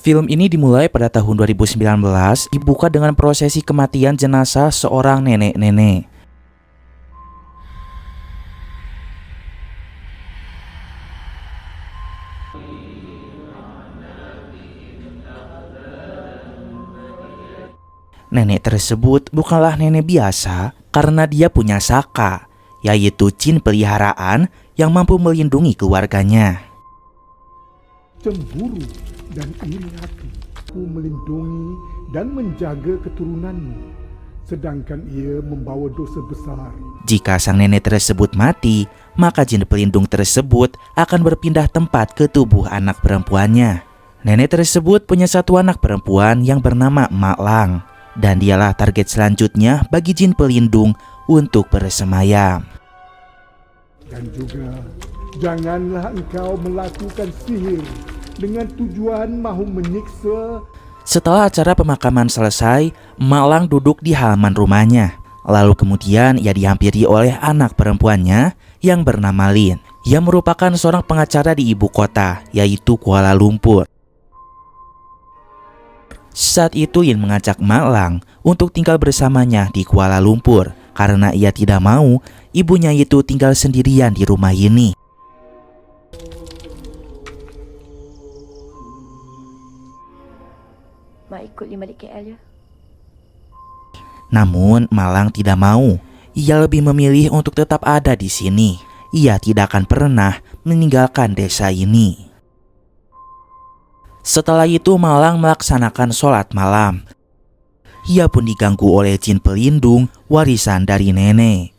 Film ini dimulai pada tahun 2019, dibuka dengan prosesi kematian jenazah seorang nenek-nenek. Nenek tersebut bukanlah nenek biasa karena dia punya saka, yaitu jin peliharaan yang mampu melindungi keluarganya. Cemburu dan iri hati, aku melindungi dan menjaga keturunanmu, sedangkan ia membawa dosa besar. Jika sang nenek tersebut mati, maka jin pelindung tersebut akan berpindah tempat ke tubuh anak perempuannya. Nenek tersebut punya satu anak perempuan yang bernama Mak Lang, dan dialah target selanjutnya bagi jin pelindung untuk bersemayam. Dan juga, janganlah engkau melakukan sihir dengan tujuan mahu menyiksa. Setelah acara pemakaman selesai, Mak Lang duduk di halaman rumahnya. Lalu kemudian ia dihampiri oleh anak perempuannya yang bernama Lin, yang merupakan seorang pengacara di ibu kota, yaitu Kuala Lumpur. Saat itu Lin mengajak Mak Lang untuk tinggal bersamanya di Kuala Lumpur karena ia tidak mau ibunya itu tinggal sendirian di rumah ini. Mak ikut Lin balik KL je. Namun Mak Lang tidak mau. Ia lebih memilih untuk tetap ada di sini. Ia tidak akan pernah meninggalkan desa ini. Setelah itu Mak Lang melaksanakan sholat malam. Ia pun diganggu oleh jin pelindung warisan dari nenek.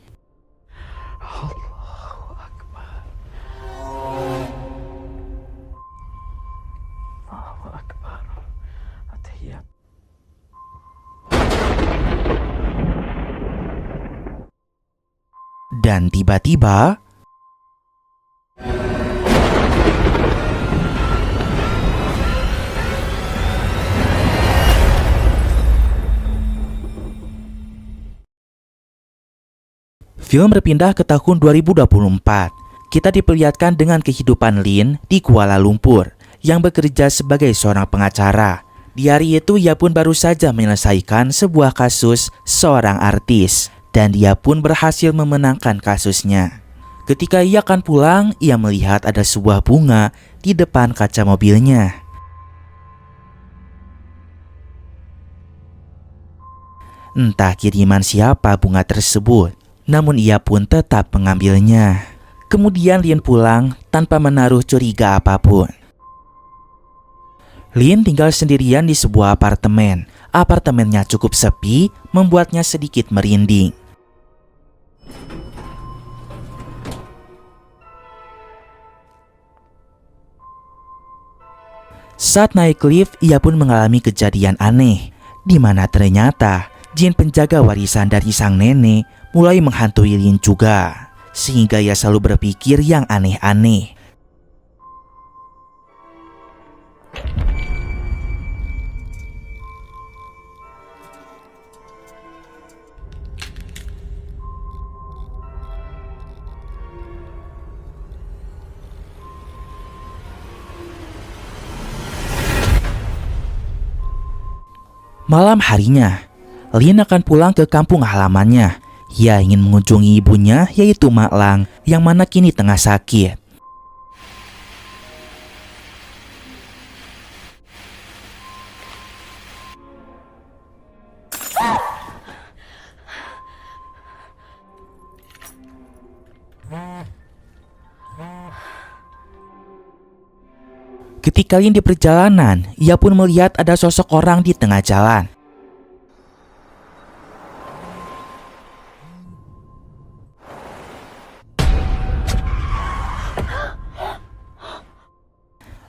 Allahu Akbar. Allahu Akbar. At-tahiyat. Dan tiba-tiba film berpindah ke tahun 2024. Kita diperlihatkan dengan kehidupan Lin di Kuala Lumpur yang bekerja sebagai seorang pengacara. Di hari itu ia pun baru saja menyelesaikan sebuah kasus seorang artis dan dia pun berhasil memenangkan kasusnya. Ketika ia akan pulang, ia melihat ada sebuah bunga di depan kaca mobilnya. Entah kiriman siapa bunga tersebut, namun ia pun tetap mengambilnya. Kemudian Lin pulang tanpa menaruh curiga apapun. Lin tinggal sendirian di sebuah apartemen. Apartemennya cukup sepi, membuatnya sedikit merinding. Saat naik lift, ia pun mengalami kejadian aneh, di mana ternyata jin penjaga warisan dari sang nenek mulai menghantui Lin juga, sehingga ia selalu berpikir yang aneh-aneh. Malam harinya, Lin akan pulang ke kampung halamannya. Ia ingin mengunjungi ibunya, yaitu Mak Lang, yang mana kini tengah sakit. Ketika Lin di perjalanan, ia pun melihat ada sosok orang di tengah jalan.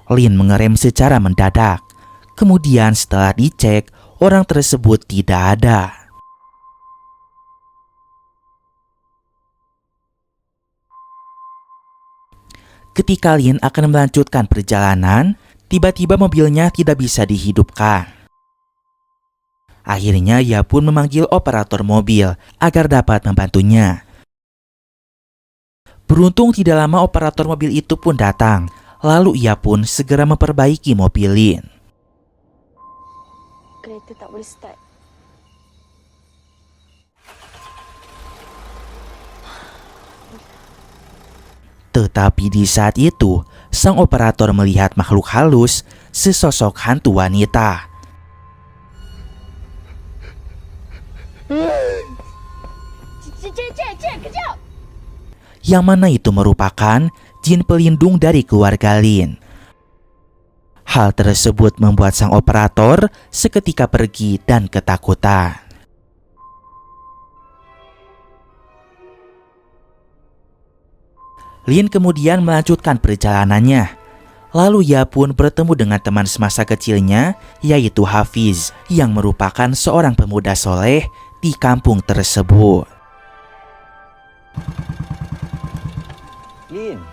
Lin mengerem secara mendadak. Kemudian setelah dicek, orang tersebut tidak ada. Ketika Lin akan melanjutkan perjalanan, tiba-tiba mobilnya tidak bisa dihidupkan. Akhirnya ia pun memanggil operator mobil agar dapat membantunya. Beruntung tidak lama operator mobil itu pun datang. Lalu ia pun segera memperbaiki mobil Lin. Kereta tak boleh start. Tetapi di saat itu, sang operator melihat makhluk halus, sesosok hantu wanita. Cik, kejap! Yang mana itu merupakan jin pelindung dari keluarga Lin. Hal tersebut membuat sang operator seketika pergi dan ketakutan. Lin kemudian melanjutkan perjalanannya. Lalu ia pun bertemu dengan teman semasa kecilnya, yaitu Hafiz, yang merupakan seorang pemuda soleh di kampung tersebut. Lin,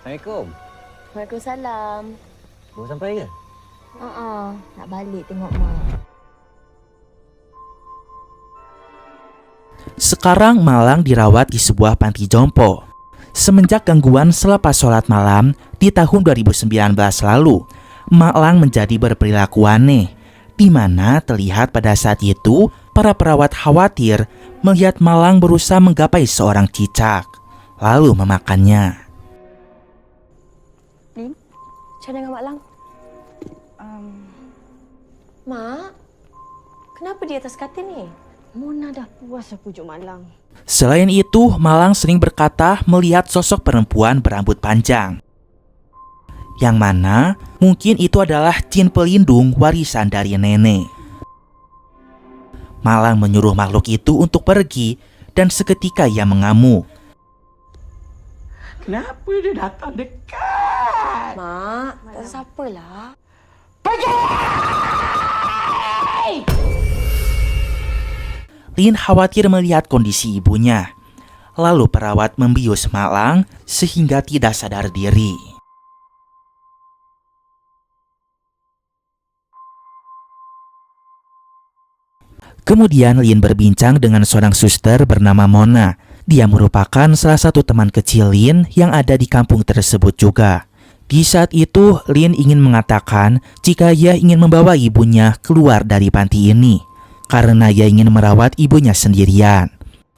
Assalamualaikum. Waalaikumsalam. Baru sampai ke? Nak balik tengok mak. Sekarang Malang dirawat di sebuah panti jompo. Semenjak gangguan selepas sholat malam di tahun 2019 lalu, Malang menjadi berperilaku aneh, di mana terlihat pada saat itu para perawat khawatir melihat Malang berusaha menggapai seorang cicak, lalu memakannya. Lin, macam mana dengan Mak Lang? Mak, kenapa di atas katil ni? Mona dah puas pujuk Mak Lang. Selain itu, Malang sering berkata melihat sosok perempuan berambut panjang. Yang mana mungkin itu adalah jin pelindung warisan dari nenek. Malang menyuruh makhluk itu untuk pergi dan seketika ia mengamuk. Kenapa dia datang dekat? Mak, tak ada siapa lah. Lin khawatir melihat kondisi ibunya. Lalu perawat membius Malang sehingga tidak sadar diri. Kemudian Lin berbincang dengan seorang suster bernama Mona. Dia merupakan salah satu teman kecil Lin yang ada di kampung tersebut juga. Di saat itu, Lin ingin mengatakan jika ia ingin membawa ibunya keluar dari panti ini, karena ia ingin merawat ibunya sendirian.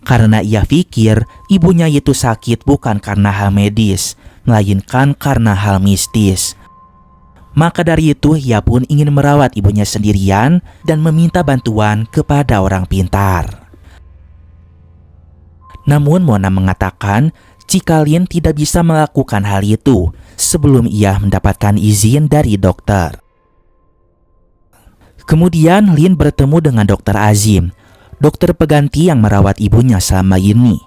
Karena ia pikir ibunya itu sakit bukan karena hal medis, melainkan karena hal mistis. Maka dari itu ia pun ingin merawat ibunya sendirian dan meminta bantuan kepada orang pintar. Namun Mona mengatakan jika Lin tidak bisa melakukan hal itu sebelum ia mendapatkan izin dari dokter. Kemudian Lin bertemu dengan Dokter Azim, dokter pengganti yang merawat ibunya selama ini.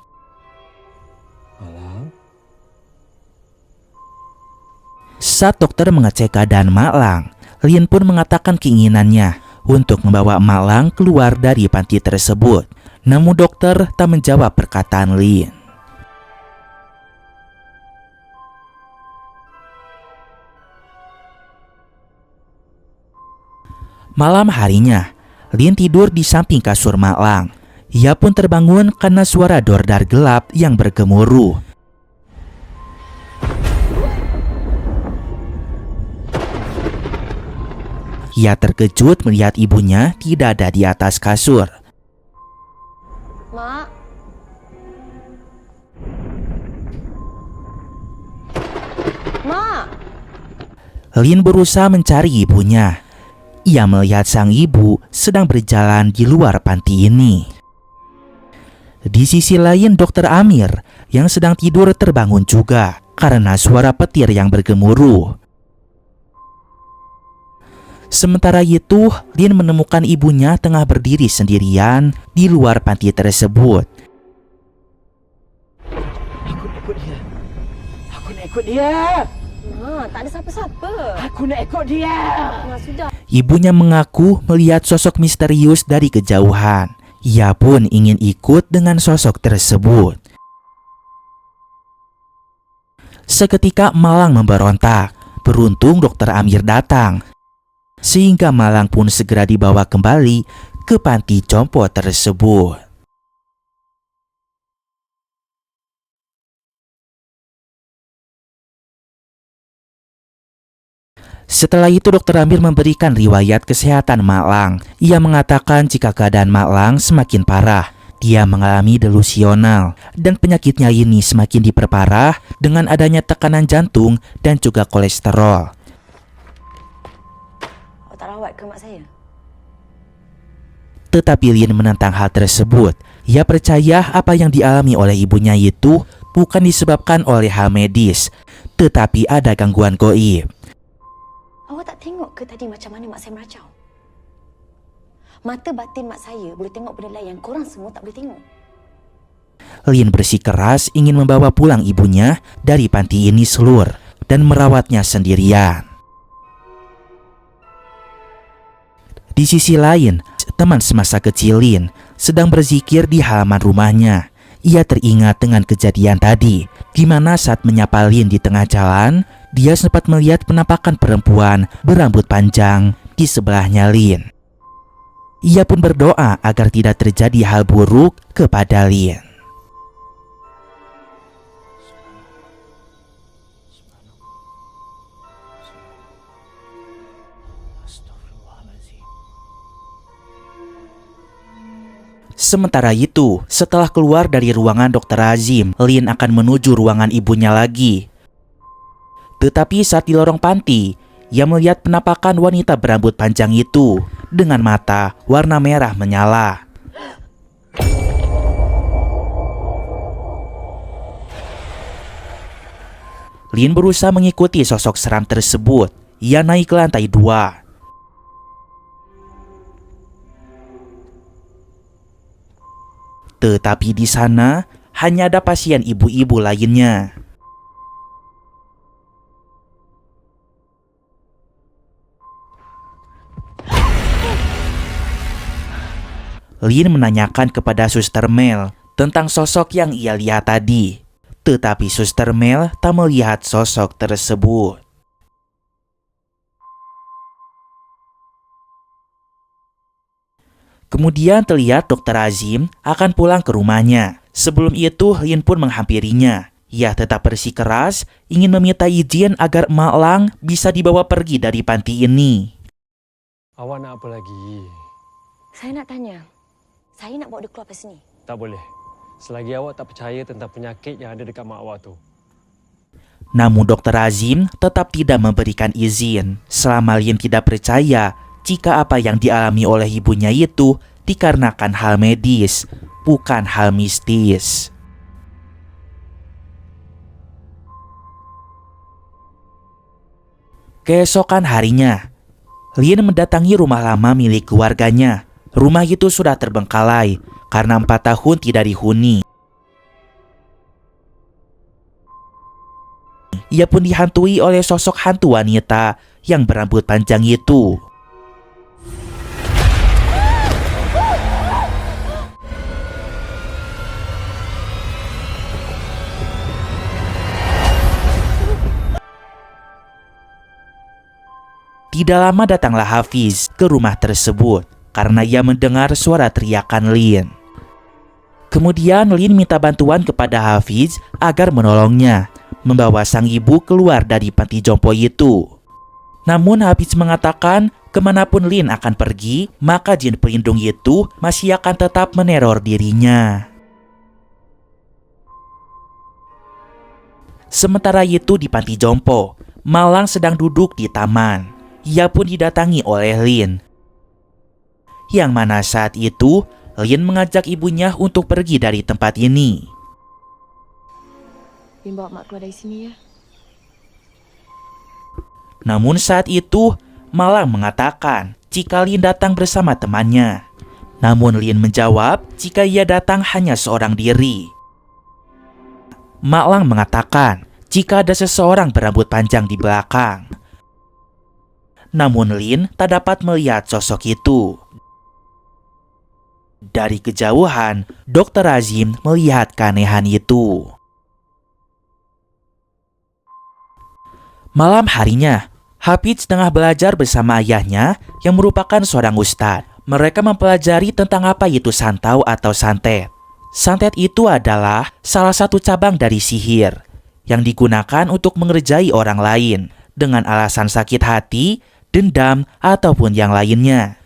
Malang? Saat dokter mengecek keadaan Mak Lang, Lin pun mengatakan keinginannya untuk membawa Mak Lang keluar dari panti tersebut. Namun dokter tak menjawab perkataan Lin. Malam harinya, Lin tidur di samping kasur Mak Lang. Ia pun terbangun karena suara dordar gelap yang bergemuruh. Ia terkejut melihat ibunya tidak ada di atas kasur. Mak. Mak. Lin berusaha mencari ibunya. Ia melihat sang ibu sedang berjalan di luar panti ini. Di sisi lain Dokter Amir yang sedang tidur terbangun juga karena suara petir yang bergemuruh. Sementara itu, Lin menemukan ibunya tengah berdiri sendirian di luar panti tersebut. Aku nak ikut dia. Mak, tak ada siapa-siapa. Aku nak ikut dia. Mak, sudah. Ibunya mengaku melihat sosok misterius dari kejauhan. Ia pun ingin ikut dengan sosok tersebut. Seketika Malang memberontak. Beruntung Dokter Amir datang, sehingga Malang pun segera dibawa kembali ke panti jompo tersebut. Setelah itu Dr. Amir memberikan riwayat kesehatan Mak Lang. Ia mengatakan jika keadaan Mak Lang semakin parah. Dia mengalami delusional dan penyakitnya ini semakin diperparah dengan adanya tekanan jantung dan juga kolesterol. Awak tak rawat ke mak saya? Tetapi Lin menentang hal tersebut. Ia percaya apa yang dialami oleh ibunya itu bukan disebabkan oleh hal medis, tetapi ada gangguan gaib. Awak tak tengok ke tadi macam mana mak saya meracau? Mata batin mak saya boleh tengok benda lain yang korang semua tak boleh tengok. Lin bersikeras ingin membawa pulang ibunya dari panti ini seluruh dan merawatnya sendirian. Di sisi lain, teman semasa kecil Lin sedang berzikir di halaman rumahnya. Ia teringat dengan kejadian tadi, di mana saat menyapa Lin di tengah jalan, dia sempat melihat penampakan perempuan berambut panjang di sebelahnya Lin. Ia pun berdoa agar tidak terjadi hal buruk kepada Lin. Sementara itu, setelah keluar dari ruangan Dr. Azim, Lin akan menuju ruangan ibunya lagi. Tetapi saat di lorong panti, ia melihat penampakan wanita berambut panjang itu dengan mata warna merah menyala. Lin berusaha mengikuti sosok seram tersebut. Ia naik ke lantai 2. Tetapi di sana hanya ada pasien ibu-ibu lainnya. Lin menanyakan kepada Suster Mel tentang sosok yang ia lihat tadi. Tetapi Suster Mel tak melihat sosok tersebut. Kemudian terlihat Dr. Azim akan pulang ke rumahnya. Sebelum itu Lin pun menghampirinya. Ia tetap bersikeras ingin meminta izin agar Mak Lang bisa dibawa pergi dari panti ini. Awak nak apa lagi? Saya nak tanya, saya nak bawa dia keluar dari sini. Tak boleh. Selagi awak tak percaya tentang penyakit yang ada dekat mak awak tu. Namun Dr. Azim tetap tidak memberikan izin selama Lin tidak percaya jika apa yang dialami oleh ibunya itu dikarenakan hal medis, bukan hal mistis. Keesokan harinya, Lin mendatangi rumah lama milik keluarganya. Rumah itu sudah terbengkalai karena 4 tahun tidak dihuni. Ia pun dihantui oleh sosok hantu wanita yang berambut panjang itu. Tidak lama datanglah Hafiz ke rumah tersebut karena ia mendengar suara teriakan Lin. Kemudian Lin minta bantuan kepada Hafiz agar menolongnya, membawa sang ibu keluar dari panti jompo itu. Namun Hafiz mengatakan kemanapun Lin akan pergi, maka jin pelindung itu masih akan tetap meneror dirinya. Sementara itu di panti jompo, Mak Lang sedang duduk di taman. Ia pun didatangi oleh Lin. Yang mana saat itu Lin mengajak ibunya untuk pergi dari tempat ini. Lin bawa mak keluar dari sini ya. Namun saat itu Mak Lang mengatakan jika Lin datang bersama temannya. Namun Lin menjawab jika ia datang hanya seorang diri. Mak Lang mengatakan jika ada seseorang berambut panjang di belakang. Namun Lin tak dapat melihat sosok itu. Dari kejauhan, Dr. Azim melihat keanehan itu. Malam harinya, Hafiz tengah belajar bersama ayahnya yang merupakan seorang ustadz. Mereka mempelajari tentang apa itu santau atau santet. Santet itu adalah salah satu cabang dari sihir yang digunakan untuk mengerjai orang lain. dengan alasan sakit hati, dendam, ataupun yang lainnya.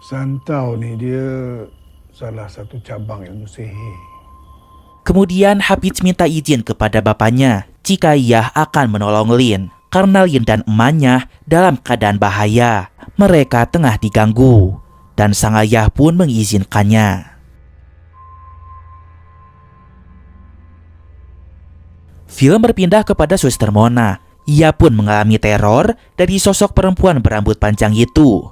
Santau ni dia salah satu cabang ilmu sihir. Kemudian Hafiz minta izin kepada bapaknya jika ia akan menolong Lin, karena Lin dan emaknya dalam keadaan bahaya. Mereka tengah diganggu, dan sang ayah pun mengizinkannya. Film berpindah kepada Suster Mona. Ia pun mengalami teror dari sosok perempuan berambut panjang itu.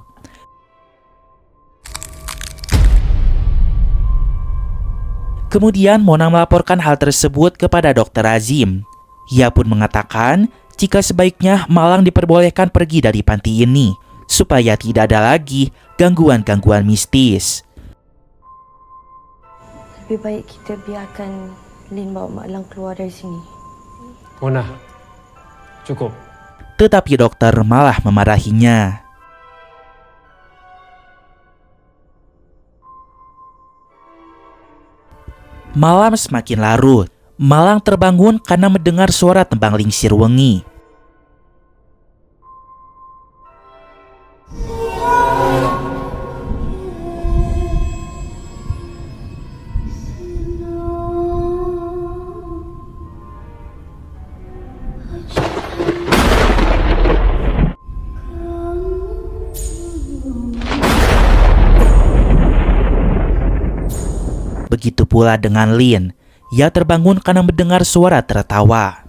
Kemudian Mona melaporkan hal tersebut kepada Dr. Azim. Ia pun mengatakan jika sebaiknya Malang diperbolehkan pergi dari panti ini, supaya tidak ada lagi gangguan-gangguan mistis. Lebih baik kita biarkan Lin bawa Mak Lang keluar dari sini. Mona, cukup. Tetapi dokter malah memarahinya. Malam semakin larut. Malang terbangun karena mendengar suara tembang lingsir wengi. Begitu pula dengan Lin. Ia terbangun karena mendengar suara tertawa.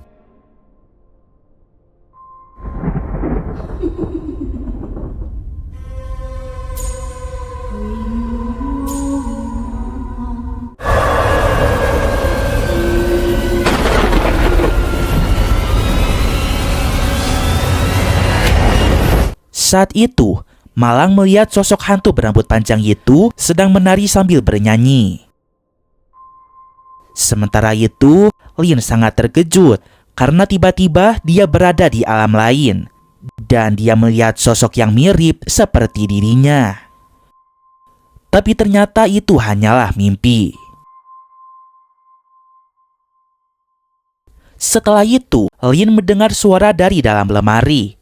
Saat itu, Malang melihat sosok hantu berambut panjang itu sedang menari sambil bernyanyi. Sementara itu, Lin sangat terkejut karena tiba-tiba dia berada di alam lain dan dia melihat sosok yang mirip seperti dirinya. Tapi ternyata itu hanyalah mimpi. Setelah itu, Lin mendengar suara dari dalam lemari.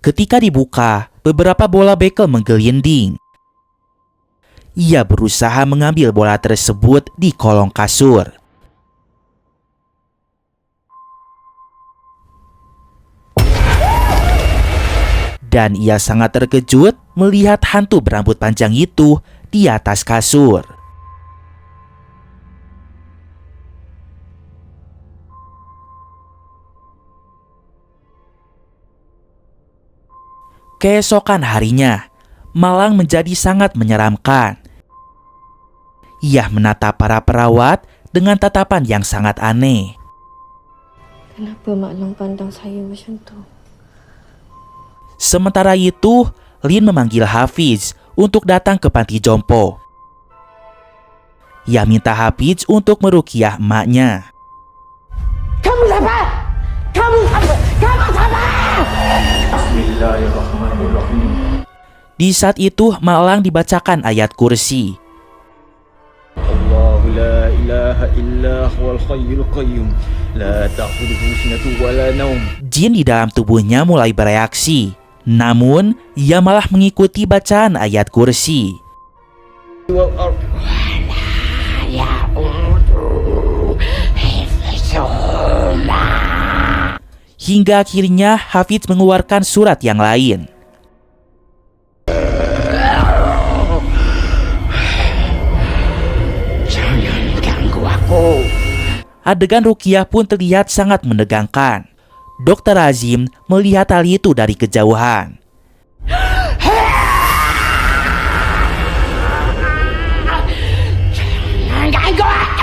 Ketika dibuka, beberapa bola bekel menggelinding. Ia berusaha mengambil bola tersebut di kolong kasur. Dan ia sangat terkejut melihat hantu berambut panjang itu di atas kasur. Keesokan harinya, Malang menjadi sangat menyeramkan. Ia menatap para perawat dengan tatapan yang sangat aneh. Kenapa Mak Lang pandang saya macam tu? Sementara itu, Lin memanggil Hafiz untuk datang ke panti jompo. Ia minta Hafiz untuk meruqyah emaknya. Kamu sabar! Kamu sabar! Kamu sabar! Bismillahirrahmanirrahim. Di saat itu, Malang dibacakan ayat kursi. Allahu la ilaha illa huwal hayyul qayyum. La ta'khudhuhu sinatun wa la naum. Jin di dalam tubuhnya mulai bereaksi. Namun, ia malah mengikuti bacaan ayat kursi. Hingga akhirnya Hafiz mengeluarkan surat yang lain. Jangan ganggu aku. Adegan ruqyah pun terlihat sangat menegangkan. Dr. Azim melihat hal itu dari kejauhan. Jangan ganggu aku.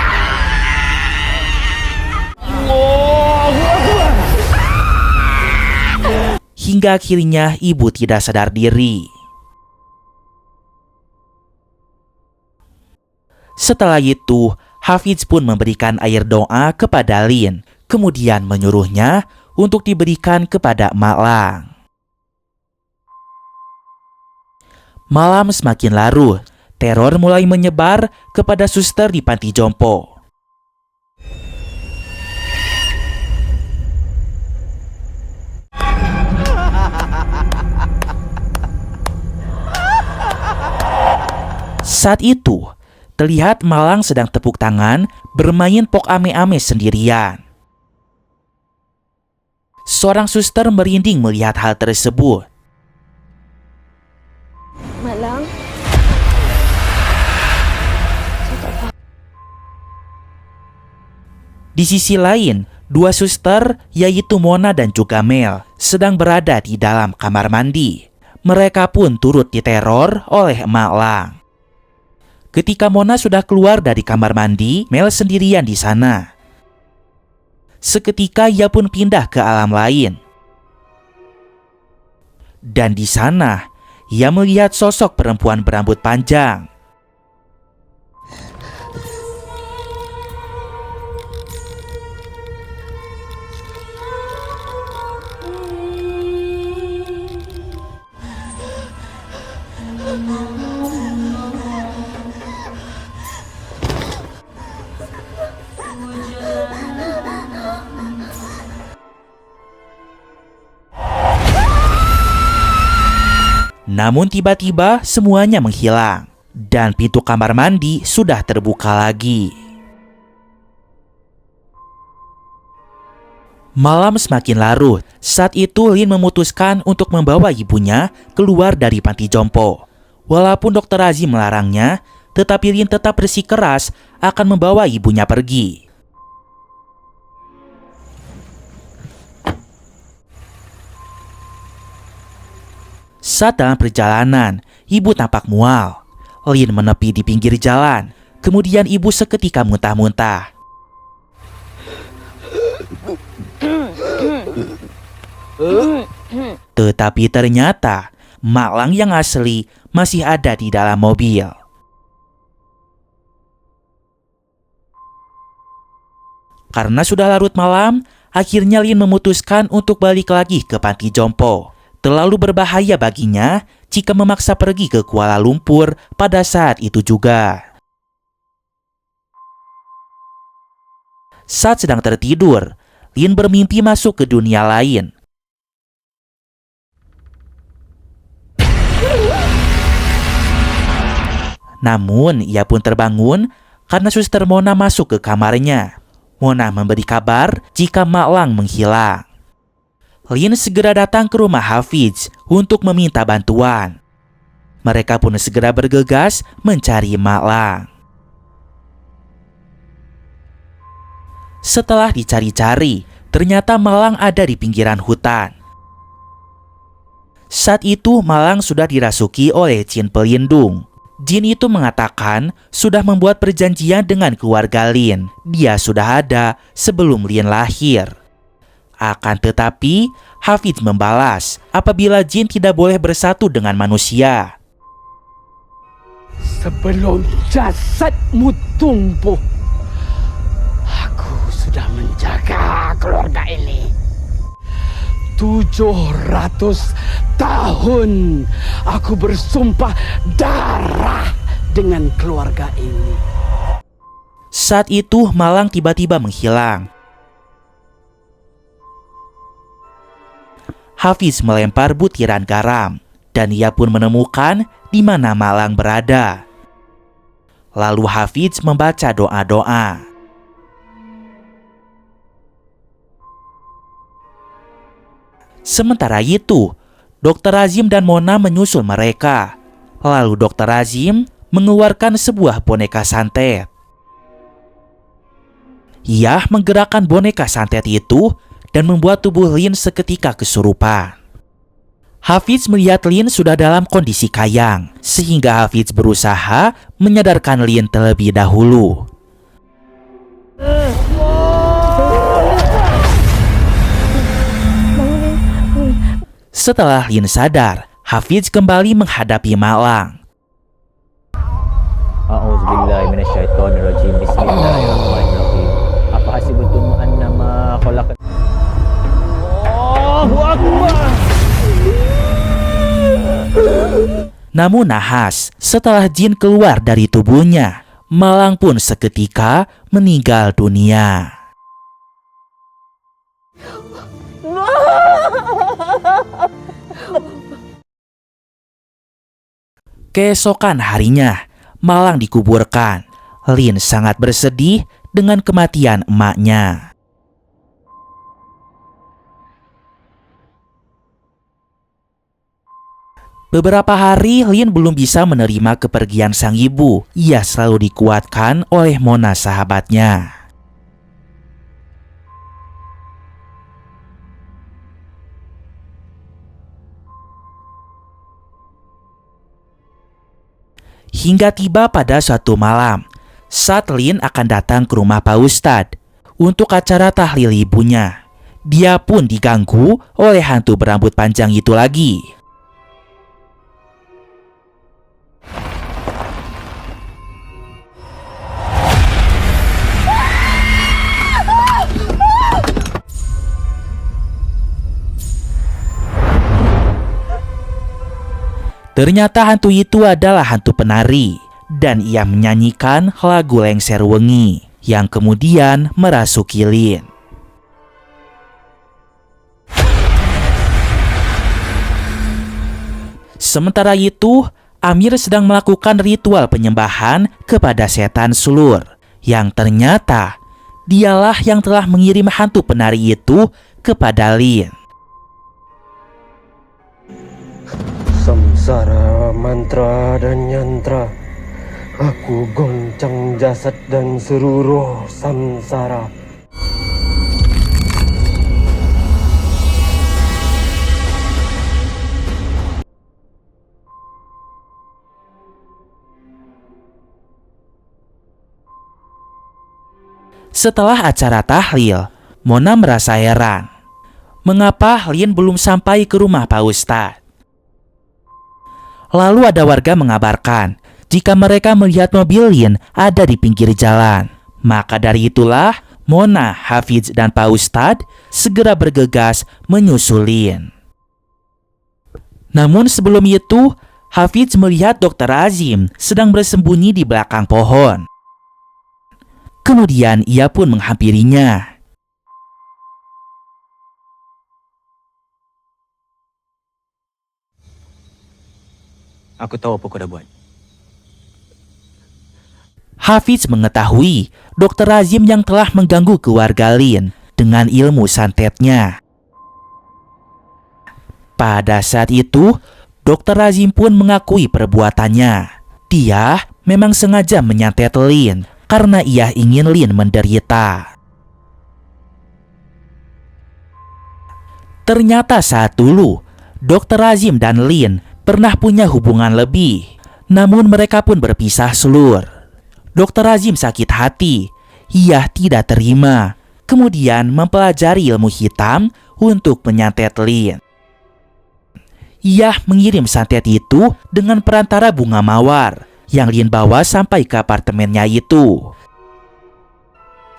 Hingga akhirnya ibu tidak sadar diri. Setelah itu, Hafiz pun memberikan air doa kepada Lin, kemudian menyuruhnya untuk diberikan kepada Mak Lang. Malam semakin larut, teror mulai menyebar kepada suster di panti jompo. Saat itu, terlihat Malang sedang tepuk tangan bermain pok ame-ame sendirian. Seorang suster merinding melihat hal tersebut. Malang. Di sisi lain, dua suster, yaitu Mona dan juga Mel, sedang berada di dalam kamar mandi. Mereka pun turut diteror oleh Emak Lang. Ketika Mona sudah keluar dari kamar mandi, Mel sendirian di sana. Seketika ia pun pindah ke alam lain. Dan di sana, ia melihat sosok perempuan berambut panjang. Namun tiba-tiba semuanya menghilang dan pintu kamar mandi sudah terbuka lagi. Malam semakin larut. Saat itu Lin memutuskan untuk membawa ibunya keluar dari panti jompo. Walaupun Dr. Azim melarangnya, tetapi Lin tetap bersikeras akan membawa ibunya pergi. Saat dalam perjalanan, ibu tampak mual. Lin menepi di pinggir jalan. Kemudian ibu seketika muntah-muntah. Tetapi ternyata Mak Lang yang asli masih ada di dalam mobil. Karena sudah larut malam, akhirnya Lin memutuskan untuk balik lagi ke panti jompo. Terlalu berbahaya baginya jika memaksa pergi ke Kuala Lumpur pada saat itu juga. Saat sedang tertidur, Lin bermimpi masuk ke dunia lain. Namun, ia pun terbangun karena suster Mona masuk ke kamarnya. Mona memberi kabar jika Mak Lang menghilang. Lin segera datang ke rumah Hafiz untuk meminta bantuan. Mereka pun segera bergegas mencari Mak Lang. Setelah dicari-cari, ternyata Mak Lang ada di pinggiran hutan. Saat itu Mak Lang sudah dirasuki oleh jin pelindung. Jin itu mengatakan sudah membuat perjanjian dengan keluarga Lin. Dia sudah ada sebelum Lin lahir. Akan tetapi, Hafiz membalas apabila jin tidak boleh bersatu dengan manusia. Sebelum jasadmu tumbuh, aku sudah menjaga keluarga ini. 700 tahun aku bersumpah darah dengan keluarga ini. Saat itu Malang tiba-tiba menghilang. Hafiz melempar butiran garam dan ia pun menemukan di mana Malang berada. Lalu Hafiz membaca doa-doa. Sementara itu, Dr. Azim dan Mona menyusul mereka. Lalu Dr. Azim mengeluarkan sebuah boneka santet. Ia menggerakkan boneka santet itu dan membuat tubuh Lin seketika kesurupan. Hafiz melihat Lin sudah dalam kondisi kayang, sehingga Hafiz berusaha menyadarkan Lin terlebih dahulu. Setelah Lin sadar, Hafiz kembali menghadapi Mak Lang. A'udzubillahi minasyaitonirrajim. Bismillahirrahmanirrahim. Apa hasibtum annama khalaqat Allahu Akbar. Namun nahas, setelah jin keluar dari tubuhnya, Malang pun seketika meninggal dunia. Keesokan harinya, malang dikuburkan. Lin sangat bersedih dengan kematian emaknya. Beberapa hari Lin belum bisa menerima kepergian sang ibu. Ia selalu dikuatkan oleh Mona sahabatnya. Hingga tiba pada suatu malam, saat Lin akan datang ke rumah Pak Ustadz untuk acara tahlil ibunya. Dia pun diganggu oleh hantu berambut panjang itu lagi. Ternyata hantu itu adalah hantu penari, dan ia menyanyikan lagu Lengser Wengi yang kemudian merasuki Lin. Sementara itu, Amir sedang melakukan ritual penyembahan kepada setan sulur, yang ternyata dialah yang telah mengirim hantu penari itu kepada Lin. Samsara, mantra dan yantra, aku goncang jasad dan seluruh samsara. Setelah acara tahlil, Mona merasa heran. Mengapa Lin belum sampai ke rumah Pak Ustadz? Lalu ada warga mengabarkan jika mereka melihat mobil Lin ada di pinggir jalan. Maka dari itulah Mona, Hafiz, dan Pak Ustadz segera bergegas menyusul Lin. Namun sebelum itu, Hafiz melihat Dr. Azim sedang bersembunyi di belakang pohon. Kemudian ia pun menghampirinya. Aku tahu apa kau dah buat. Hafiz mengetahui Dr. Azim yang telah mengganggu keluarga Lin dengan ilmu santetnya. Pada saat itu, Dr. Azim pun mengakui perbuatannya. Dia memang sengaja menyantet Lin karena ia ingin Lin menderita. Ternyata saat dulu, Dr. Azim dan Lin pernah punya hubungan lebih. Namun mereka pun berpisah sulur. Dr. Azim sakit hati. Ia tidak terima. Kemudian mempelajari ilmu hitam untuk menyantet Lin. Ia mengirim santet itu dengan perantara bunga mawar yang Lin bawa sampai ke apartemennya itu.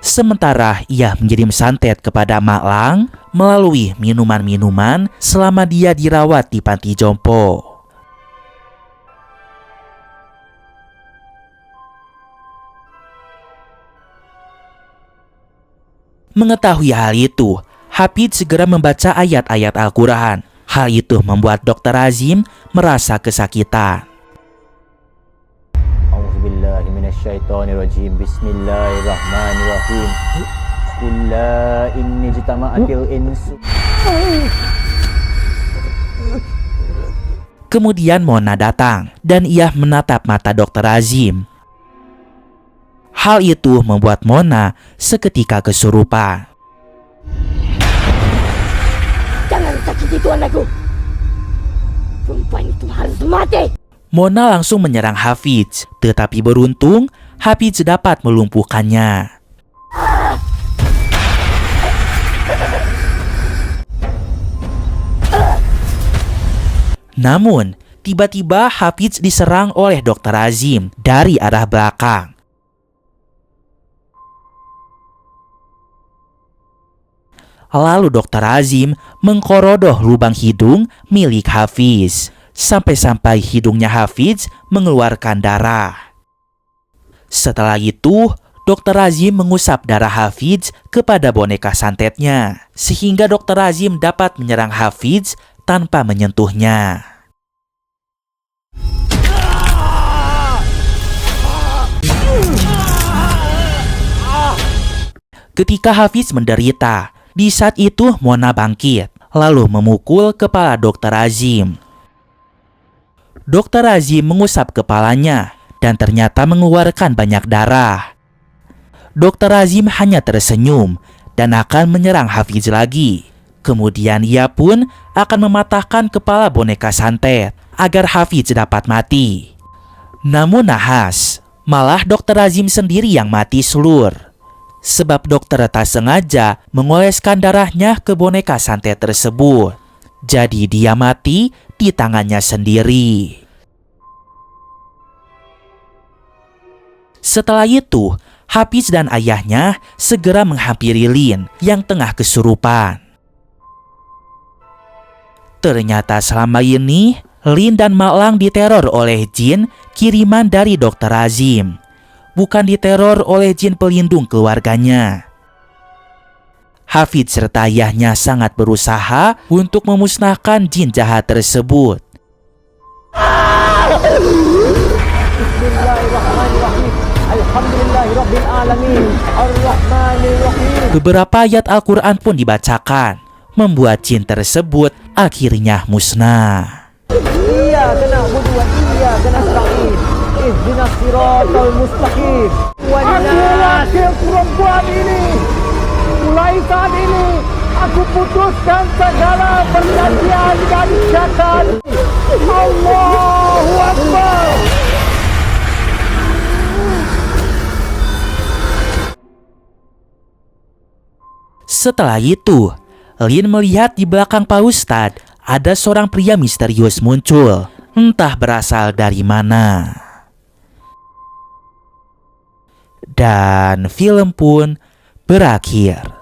Sementara ia mengirim santet kepada Mak Lang melalui minuman-minuman selama dia dirawat di panti jompo. Mengetahui hal itu, Hafidz segera membaca ayat-ayat Al-Quran. Hal itu membuat Dr. Azim merasa kesakitan. A'udzubillahi minasyaitonirrajim. Bismillahirrahmanirrahim. Qul la inni jitama'atil insu. Kemudian Mona datang dan ia menatap mata Dr. Azim. Hal itu membuat Mona seketika kesurupan. Jangan sakiti tuan aku. Perempuan itu harus mati. Mona langsung menyerang Hafidz, tetapi beruntung Hafidz dapat melumpuhkannya. Namun, tiba-tiba Hafidz diserang oleh Dr. Azim dari arah belakang. Lalu Dr. Azim mengkorodoh lubang hidung milik Hafidz, sampai-sampai hidungnya Hafidz mengeluarkan darah. Setelah itu, Dr. Azim mengusap darah Hafidz kepada boneka santetnya, sehingga Dr. Azim dapat menyerang Hafidz tanpa menyentuhnya. Ketika Hafiz menderita, di saat itu Mona bangkit, lalu memukul kepala Dr. Azim. Dr. Azim mengusap kepalanya dan ternyata mengeluarkan banyak darah. Dr. Azim hanya tersenyum dan akan menyerang Hafiz lagi. Kemudian ia pun akan mematahkan kepala boneka santet agar Hafiz dapat mati. Namun nahas, malah Dr. Azim sendiri yang mati selur. Sebab dokter tak sengaja mengoleskan darahnya ke boneka santet tersebut. Jadi dia mati di tangannya sendiri. Setelah itu, Hafiz dan ayahnya segera menghampiri Lin yang tengah kesurupan. Ternyata selama ini Lin dan Maklang diteror oleh jin kiriman dari Dr. Azim, bukan diteror oleh jin pelindung keluarganya. Hafiz serta ayahnya sangat berusaha untuk memusnahkan jin jahat tersebut. Beberapa ayat Al-Quran pun dibacakan, membuat jin tersebut akhirnya musnah. Iyyaka na'budu wa iyyaka nasta'in. Ihdinas siratal mustaqim. Aku wakil perempuan ini. Mulai saat ini aku putuskan segala perjanjian dan ikatan. Allahu Akbar. Setelah itu, Lin melihat di belakang Pak Ustadz ada seorang pria misterius muncul, entah berasal dari mana. Dan film pun berakhir.